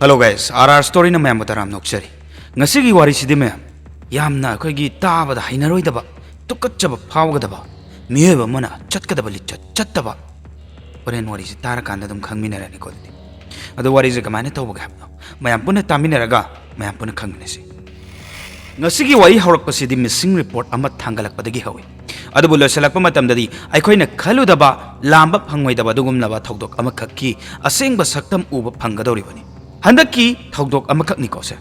Hello guys, RR story na mayam bataram nokchari. Ngasi gi wari sidi mayam. Yamna akhoi gi taabada hainaroi daba, tukachaba phawgadaba, miyeba mana chatkadaba chattaba. Oren wari si tara kanda dum khangminarani koddi. Adu wari si kamane tawbaga habno. Mayam puna taminaraga, mayam puna khangminasi. Ngasi gi wari hawrakpasidi missing report ama thangalakpadagi hawi. Adu bulo salakpa matamdadi aikhoina khaludaba lamba phangmoidaba dugumnaba thokdok ama khakki asengba saktam uba phangadoribani. Handaki thokdok amakak ni kose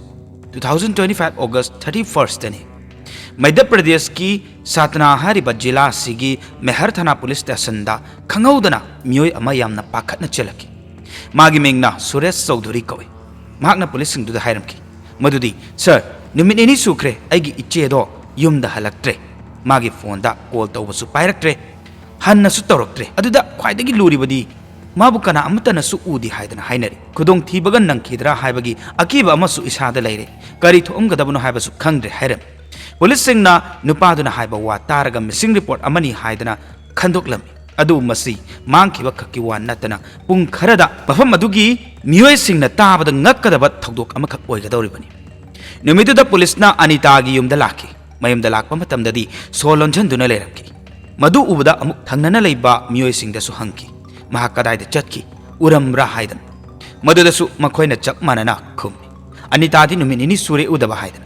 2025 August 31st tani Madhya Pradesh ki Satna hariba jila sigi Mehar Thana police station da khangaudana miyoi ama yamna pakhatna chelaki magi mengna Suresh Chaudhary kawi mahakna police sing du da hairamki madudi sir numit eni sukre aigi iche do yumda halaktre magi phone da call tawbasu pairaktre hanna su tawraktre aduda khwaidagi luribadi mabu kana amatana su udi haidana hainari kudong thibagan nang khidra haibagi akiba amasu isada leire kari thomgadabno haibasu khangre hairam police singna nupaduna haiba wa taraga missing report amani haidana khandoklam adu masi mangkhiba khakki wa natana pung kharada bafam adugi miyoi singna tabada ngakkadaba thokdok amakhak oigadoribani numiduda police na Anita gi yumda lakhi mayumda lakpa matamdadi solonjanduna leramki madu ubada amuk thangnana leiba miyoi singda su hangki Mahakadai Chatki, Uramra Haidan. Madudasu Makoina Chap Manana Kum. Anitati Numini Suri Udaba Haidan.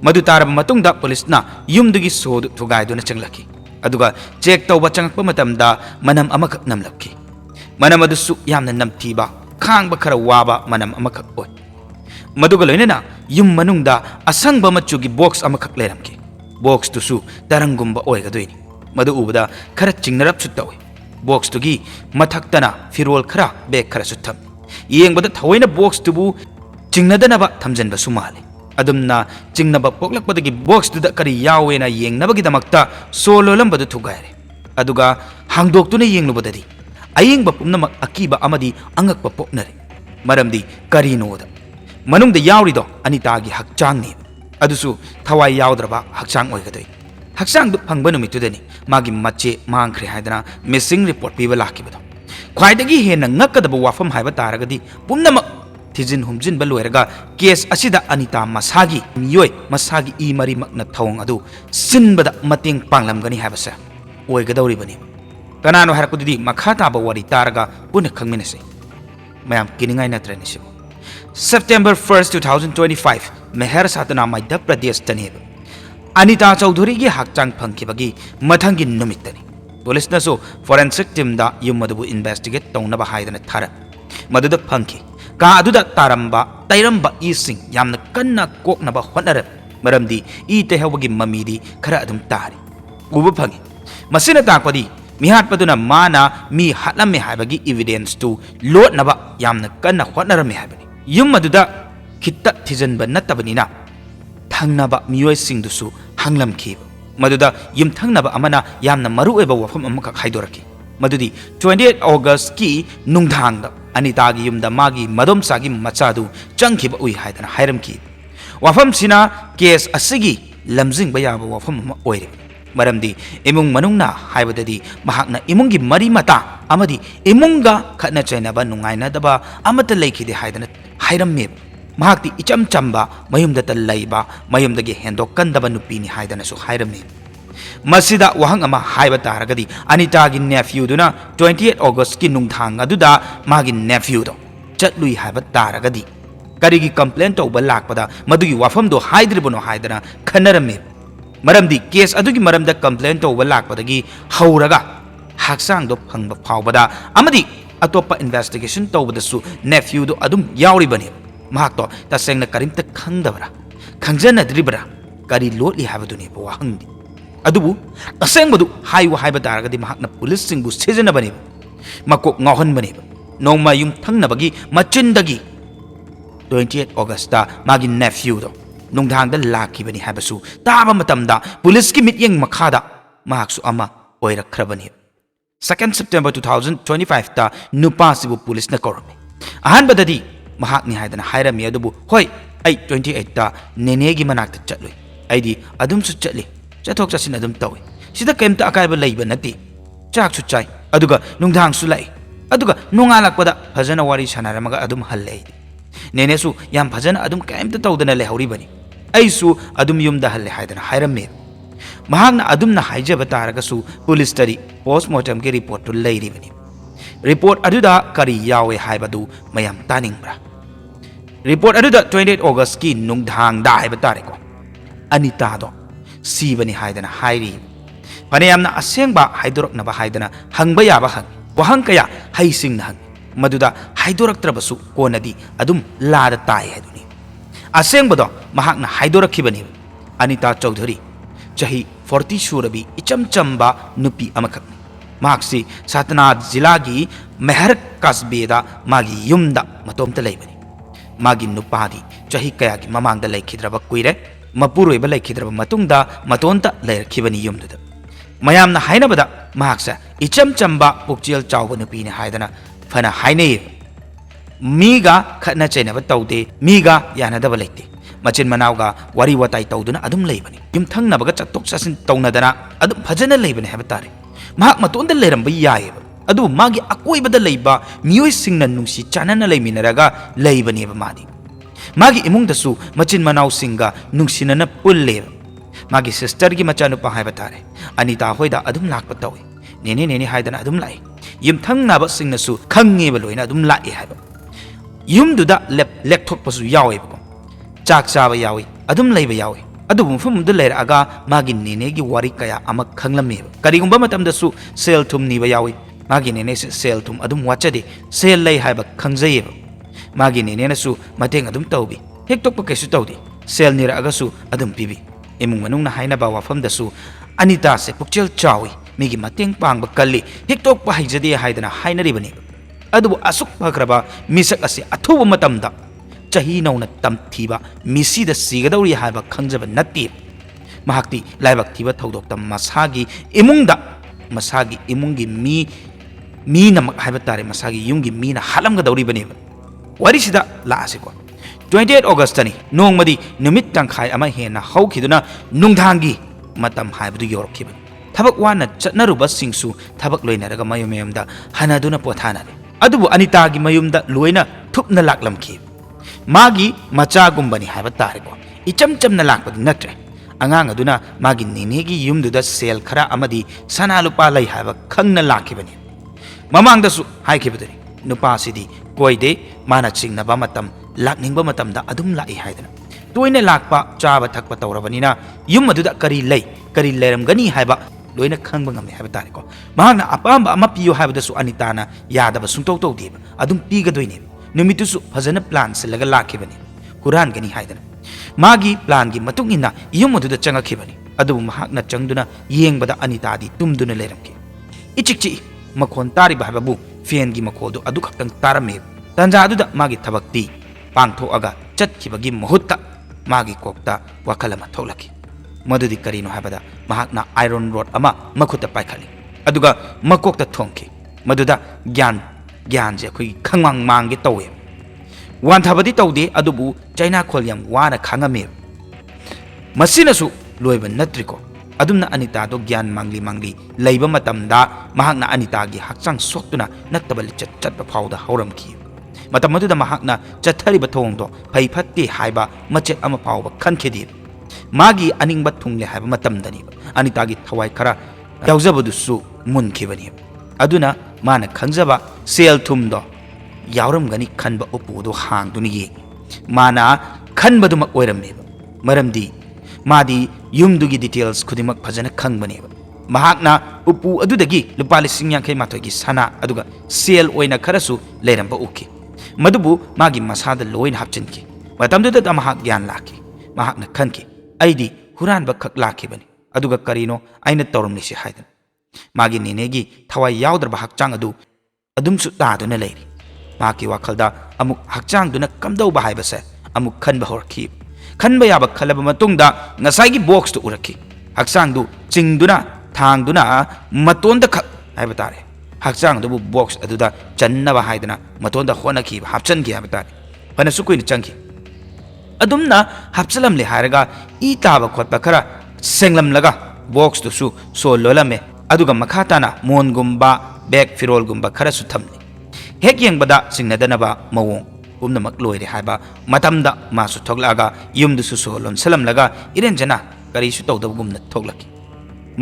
Madutara Matunda Police na Yumdugi Sod to guide on a Changlaki. Aduga, check to Wachang Pumatamda, Manam Amak Namlaki. Manamadusu Yam Nam Tiba, Kang Bakara Waba, Manam Amakak Boy. Madugalina, Yum Manunda, a sang Bamachugi box Amakak Leramki. Box to su, Darangumba Oigaduini. Madu Uda, Karaching Rapsutawi. Box to gi mathaktana firol khara bek khara sutham yeng bada thawaina box tubu chingnadana ba thamjanba sumali adumna chingnaba poklak badagi box tu da kari yawena yeng nabagi damakta solo lambadu thugaire aduga hangdok tuna yeng lubadadi ayeng ba pumna akiba amadi angak ba poknari maramdi kari noda manung da yawri do Anita gi hakchang ni adusu thawai yawdraba hakchang oigadoi Haksang du phangba numitudani magi mache mangkhre haidana missing report piba lakibado khwaidagi hena ngakadaba wafam haiba taragadi pumnamak thijin humjin ba loiraga case asida Anita masagi miyoi masagi I mari makna thawng adu sinbada mating panglamgani haibasa oigadawri bani kanano harakudidi makha taba wari taraga puna khangminase mayam kiningai natrani sibu September 1st 2025 Meher Satna Madhya Pradesh tani Anita Chaudhary gi hakchang phangkibagi mathangi numitani police na so forensic team da yumadabu investigate tongnaba haidana thara maduda phangki ka aduda taramba tairamba ising yamna kanna koknaba hotnara maramdi I tehawagi mamidi khara adum tari ubu phangi masina takpadi mihat paduna mana mi hatlamme haibagi evidence to lot naba yamna kanna hotnara me haibani yum maduda khitta thijanba nattabanina Hangnaba miyoi singdusu hanglam ki maduda yim thangnaba amana yamna maru eba wafam amaka haidoraki madudi 28 August ki nungthangda Anita gi yumda magi madom sagi machadu changkhiba ui haidana hairam ki wafam sina case asigi lamjing bayaba wafam oire maramdi imung manungna haibadadi mahakna imungi mari mata amadi imunga khatna chainaba nungaina daba amata leikide haidana hairam me Mahakti icham chamba mayumda talaiba mayumdagi hendok kandaba nupini haidana su hairamni masida wahang ama haiba taragadi Anita gi nephew duna 28 August ki nungthang aduda magi nephew do chatlui haiba taragadi karigi complaint to balakpada madugi wafam do haidribono haidana khanarame maramdi case adugi maramda complaint to balakpadagi hauraga haksang do phangba phawbada amadi atopa investigation tawbadasu nephew do adum yauribani Mahakto tasengna karimta khangdabra khangjana dribra kari lotli habaduni bawa hangdi adubu asengbadu haiwa haiba daragadi mahakna police singbu sejana bani makok ngahon bani nongma yum thangnabagi machindagi 28 August ta magi nephew do nungdangda laki bani habasu taba matamda police ki mityeng makhada mahaksu ama oirakhrabani 2nd September 2025 ta nupa sibu police na korami ahan badadi mahak ni haidana hairami adubu hoi ai 28 ta nenegi manakta chatloi aidi adum su chatli chathok chasin adum tawi sida kemta akaiba leiba nati chak su chai aduga nungdang su lai aduga nungalakpada phajana wari sanaramaga adum hallei नेनेसु याम फजन अदुम कैमत तौदना लेहौरिबनी अइसु अदुम युमदा हल्ले हायदना हायरमे महागना अदुमना हाइजब तारगसु police तरी postmortem के report तु लेरिबनी report अदुदा करी यावे हायबदु मयाम तानिंगब्रा report अदुदा 28 अगस्त की नुंगधांगदा हायब तारेको अनिता दो सीबनी हायदना हायरी फनेयामना असेंगबा हायदोरकनबा हायदना हंगबा याबा हंग वहंग कया हाइसिंगना हंग मदुदा हायदोरक्त्रबसु कोनदी अदुम लादा ताय हायदुनी असेंगबदो महाकना हायदोरखिबनी अनिता चौधरी चही 40 सूरबी इचम चंबा नुपी अमखकनी मार्क्सी सतनाथ जिला की मेहर कस्बेदा मागी युमदा मतोमता लेबनी मागी नुपादी चही कया की ममांगदा लेखिद्रबा कुइरे मपुरोइबा लेखिद्रबा मतुंगदा मतोंता लेरखिबनी युमदुदा मयामना हायनबदा महाक्सा इचम चंबा पुक्चेल चावबा नुपीने हायदना फना हायने मीगा खतना चैनबा तौदे मीगा यानदबा लेते मचिन मनावगा वारी वताई तौदुना अदुम लेबनी युमथंगनबगा चत्तोक चसिन तौनदना अदुम फजना लेबने हायबा तारे महाक मतोंदा लेरंबा यायेबा अदु मागी अकोइबदा लेबा मियोइसिंगना नुंसी चानना लेमिनरगा लेबनेबा मादी मागी इमुंगदसु मचिन मनावसिंगा नुंसिनना पुल्लेबा मागी सिस्टर की मचानुपा हायबा तारे अनिता होइदा अदुम लाकपा तौई नेने नेने हायदना अदुम लाई युमथंगनाबा सिंगनसु खंगेबा लोइना अदुम लाए हायबा युमदुदा लेक्थोकपसु यावेबा चाक चाबा यावी अदुम लेबा यावी अदुबु मफमुदा लेरअगा मागी नेनेगी वारी कया अमा खंगलमेबा करिगुंबा मतमदसु सेल थुम नीबा यावी मागी नेने से सेल थुम अदुम वाचदे सेल लै हायबा खंगजयेबा मागी नेनेनसु मतेंग अदुम तौबी हेक्तोकपा कैसु तौदे सेल निरअगसु अदुम पीबी इमुंग मनुंगना हायनाबा वाफमदसु अनिता से पुक्चेल चावी मिगी मतेंग पांगबा कल्ली हेक्तोकपा हाइजदे हायदना हायनरिबने अदुबु असुक फक्रबा मिसक असे अथुब मतमदा चही नौना तमथीबा मिसीदा सिगदौरी हायबा खंजबा नत्ते महाक्ति लाइबक थीबा थौदोक्ता मसागी इमुंगी मी नमक हायबा तारे मसागी युंगी मीना हालमगदौरीबने वारिसिदा लासेको 28 अगस्त तनी नोंगमदी नुमित तंखाय अमा हेना हौखिदुना नुंगधांगी मतम हायबदु योरखिबा थबक वाना चटनरुबा सिंगसु थबक लोइनरगा मयुमेमदा हनादुना पोथानारे अदुबु अनितागी मयुमदा लोइना थुपना लाकलमखि मागी मचागुंबनी हायबा तारेको इचम चमना लाकपदि नत्रे अंगांग अदुना मागी नेनेगी युमदुदा सेल खरा अमदी सना लुपा लै हायबा खंगना लाखिबनी ममांगदसु हायखिबदनी नुपासिदी कोइदे माना चिंगनबा मतम लाकनिंगबा मतमदा अदुम लाई हायदना तोइना लाकपा चाबा थकपा तौरबनिना युम अदुदा करी लेरमगनी हायबा लोइना खंगबा ngame हायबा तारेको महाना अपाम अमा पियो हायबदसु अनिताना यादबा सुंतौ तौदेबा अदुम पीगदोइने नुमितुसु फजना प्लान सिलगा लाखिबनी हुरानगनी हायदना मागी प्लान की मतुंगिना युम अदुदा चंगखिबनी अदुबु महाकना चंगदुना येंगबदा अनितादी तुमदुना लेरमके इचिकची मखोन तारिबा हायबाबु फेन की मखोदु अदु खक्तंग तारमे तंजा अदुदा मागी थबक्ति पांगथोअगा चटखिबगी मुहुत्ता मागी कोक्ता वखल अमा थौलखि मदुदी करिनो हायबदा महाकना आयरन रोड अमा मखुत्ता पाइखलि अदुगा मकोक्ता थोंखि मदुदा ज्ञान जे अखोई खंगमांग मांगे तौवे वानथाबदी तौदे अदुबु चाइना खोल याम वाना खांगमे मसिनसु लोइबा नत्रिको अदुमना अनितादो ज्ञान मांगली लैबा मतमदा महाकना अनितागी हक्चांग सोक्तुना नत्तबा लिचत चटपा फाउदा हौरमखि मतम मदुदा महाकना चथरिबा थोंगदो फै फत्ते हायबा मचेत अमा फाउबा खनखेदि मागी अनिंगबा थुंगले हायबा मतमदनी अनितागी थवाई खरा यावजबदुसु मुनखिबनी अदुना माना खंजबा सेल थुमदो यावरमगनी खनबा उपुदो हांगदुनी ये माना खनबदुमा ओइरमनेबा मरमदी मादी युमदुगी डिटेल्स खुदिमक फजना खंगबनेबा महाकना उpu अदुदगी लुपा लिसिंग यांखै माथोगी सना अदुगा सेल ओइना खरसु लेरंबा उखि मदुबु मागी मसादा लोइन हापचिनखि मतमदुदा महाक ज्ञान लाखि महाकना खनखि अइदी हुरानबा खक लाखिबनी अदुगा करिनो आइना तौरमनिसि हायदन मागी नेनेगी थवाई यावद्रबा हक्चांग अदु अदुमसु तादुना लेरि माकी वाखलदा अमुक हक्चांगदुना कमदौबा हायबसे अमुक खनबा होरखि खनबा याबा खलबा मतुंगदा ngसाइगी बॉक्स तो उरखि हक्चांगदु चिंगदुना थांगदुना मतोंदा खक हायबा तारे हक्चांगदुबु बॉक्स अदुदा चन्नबा हायदना मतोंदा होनखि हापचनखि हायबा तारे फनसु कुइन चंखि अदुमना हापचलमले हायरगा ई ताबा खोतपा खरा सेंगलमलगा बॉक्स तुसु सो लोलमे अदुगा मखाताना मोनगुंबा बैग फिरोलगुंबा खरसु थमले हेक यंगबदा सिंगनदनबा मवों ꯄꯨꯝꯅꯃꯛ ꯂꯣꯏꯔꯦ ꯍꯥꯏꯕ ꯃꯇꯝꯗ ꯃꯥꯁꯨ ꯊꯣꯛꯂꯛꯑꯒ ꯌꯨꯝꯗꯨꯁꯨ ꯁꯣꯍꯣꯜ ꯂꯣꯟꯁꯜꯂꯝꯂꯒ ꯏꯔꯦꯟꯖꯅ ꯀꯔꯤꯁꯨ ꯇꯧꯗꯕꯒꯨꯝꯅ ꯊꯣꯛꯂꯛꯈꯤ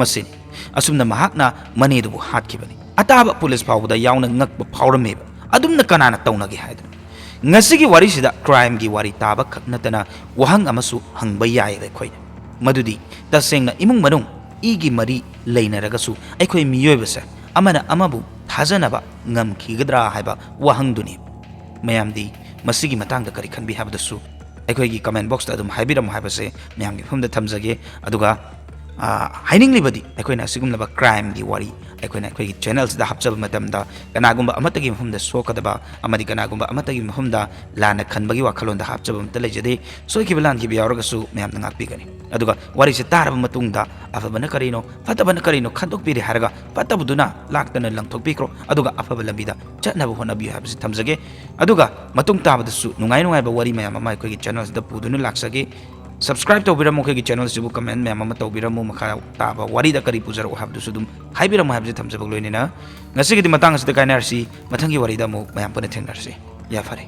ꯃꯁꯤꯅꯤ ꯑꯁꯨꯝꯅ ꯃꯍꯥꯛꯅ ꯃꯅꯦꯗꯨꯕꯨ ꯍꯥꯠꯈꯤꯕꯅꯤ ꯑꯇꯥꯕ ꯄꯨꯂꯤꯁ ꯐꯥꯎꯕꯗ ꯌꯥꯎꯅ ꯉꯛꯄ ꯐꯥꯎꯔꯝꯃꯦꯕ ꯑꯗꯨꯝꯅ ꯀꯅꯥꯅ ꯇꯧꯅꯒꯦ ꯍꯥꯏꯗꯅ ꯉꯁꯤꯒꯤ ꯋꯥꯔꯤꯁꯤꯗ ꯀ꯭ꯔꯥꯏꯝꯒꯤ ꯋꯥꯔꯤ ꯇꯥꯕ ꯈꯛ ꯅꯠꯇꯅ ꯋꯥꯍꯪ ꯑꯃꯁꯨ ꯍꯪꯕ ꯌꯥꯏꯌꯦꯕ ꯑꯩꯈꯣꯏꯅ ꯃꯗꯨꯗꯤ ꯇꯁꯦꯡꯅ ꯏꯃꯨꯡ ꯃꯅꯨꯡ ꯏꯒꯤ ꯃꯔꯤ ꯂꯩꯅꯔꯒꯁꯨ ꯑꯩꯈꯣꯏ ꯃꯤꯑꯣꯏꯕꯁꯦ ꯑꯃꯅ ꯑꯃꯕु ꯊꯥꯖꯅꯕ ꯉꯝꯈꯤꯒꯗ꯭ꯔꯥ ꯍꯥꯏꯕ ꯋꯥꯍꯪꯗꯨꯅꯤ ꯃꯌꯥꯝꯗꯤ ꯃꯁꯤꯒꯤ ꯃꯇꯥꯡꯗ ꯀꯔꯤ ꯈꯟꯕꯤ ꯍꯥꯏꯕꯗꯨꯁꯨ ꯑꯩꯈꯣꯏꯒꯤ ꯀꯃꯦꯟ ꯕꯣꯛꯁꯇ ꯑꯗꯨꯝ ꯍꯥꯏꯕꯤꯔꯝꯃꯨ ꯍꯥꯏꯕꯁꯦ ꯃꯌꯥꯝꯒꯤ ꯃꯐꯝꯗ ꯊꯝꯖꯒꯦ ꯑꯗꯨꯒ ꯍꯥꯏꯅꯤꯡꯂꯤꯕꯗꯤ ꯑꯩꯈꯣꯏꯅ ꯑꯁꯤꯒꯨꯝꯂꯕ ꯀ꯭ꯔꯥꯏꯝꯒꯤ ꯋꯥꯔꯤ ꯑꯩꯈꯣꯏꯅ ꯑꯩꯈꯣꯏꯒꯤ ꯆꯦꯅꯦꯜꯁꯤꯗ ꯍꯥꯞꯆꯕ ꯃꯇꯝꯗ ꯀꯅꯥꯒꯨꯝꯕ ꯑꯃꯠꯇꯒꯤ ꯃꯐꯝꯗ ꯁꯣꯛꯀꯗꯕ ꯑꯃꯗꯤ ꯀꯅꯥꯒꯨꯝꯕ ꯑꯃꯠꯇꯒꯤ ꯃꯐꯝꯗ ꯂꯥꯟꯅ ꯈꯟꯕꯒꯤ ꯋꯥꯈꯜꯂꯣꯟꯗ ꯍꯥꯞꯆꯕ ꯑꯃꯠꯇ ꯂꯩꯖꯗꯦ ꯁꯣꯏꯈꯤꯕ ꯂꯥꯟꯈꯤꯕ ꯌꯥꯎꯔꯒꯁꯨ ꯃꯌꯥꯝꯅ ꯉꯥꯛꯄꯤꯒꯅꯤ ꯑꯗꯨꯒ ꯋꯥꯔꯤꯁꯦ ꯇꯥꯔꯕ ꯃꯇꯨꯡꯗ ꯑꯐꯕꯅ ꯀꯔꯤꯅꯣ ꯐꯠꯇꯕꯅ ꯀꯔꯤꯅꯣ ꯈꯟꯗꯣꯛꯄꯤꯔꯦ ꯍꯥꯏꯔꯒ ꯐꯠꯇꯕꯗꯨꯅ ꯂꯥꯛꯇꯅ ꯂꯪꯊꯣꯛꯄꯤꯈ꯭ꯔꯣ ꯑꯗꯨꯒ ꯑꯐꯕ ꯂꯝꯕꯤꯗ ꯆꯠꯅꯕ ꯍꯣꯠꯅꯕꯤꯌꯨ ꯍꯥꯏꯕꯁꯤ ꯊꯝꯖꯒꯦ ꯑꯗꯨꯒ ꯃꯇꯨꯡ ꯇꯥꯕꯗꯁꯨ ꯅꯨꯡꯉꯥꯏ ꯅꯨꯡꯉꯥꯏꯕ ꯋꯥꯔꯤ ꯃꯌꯥꯝ ꯑꯃ ꯑꯩꯈꯣꯏꯒꯤ ꯆꯦꯅꯦꯜꯁꯤꯗ ꯄꯨꯗꯨꯅ ꯂꯥꯛꯆꯒꯦ subscribe tꯧꯕꯤꯔꯝꯃꯨ ꯑꯩꯈꯣꯏꯒꯤ ꯆꯦꯅꯦꯜꯁꯤꯕꯨ ꯀꯃꯦꯟ ꯃꯌꯥꯝ ꯑꯃ ꯇꯧꯕꯤꯔꯝꯃꯨ ꯃꯈꯥ ꯇꯥꯕ ꯋꯥꯔꯤꯗ ꯀꯔꯤ ꯄꯨꯖꯔꯛꯎ ꯍꯥꯏꯕꯗꯨꯁꯨ ꯑꯗꯨꯝ ꯍꯥꯏꯕꯤꯔꯝꯃꯨ ꯍꯥꯏꯕꯁꯤ ꯊꯝꯖꯕ ꯂꯣꯏꯅꯅ ꯉꯁꯤꯒꯤꯗꯤ ꯃꯇꯥꯡ ꯑꯁꯤꯗ ꯀꯥꯏꯅꯔꯁꯤ ꯃꯊꯪꯒꯤ ꯋꯥꯔꯤꯗ ꯑꯃꯨꯛ ꯃꯌꯥꯝ ꯄꯨꯟꯅ ꯊꯦꯡꯅꯔꯁꯤ ꯌꯥꯐꯔꯦ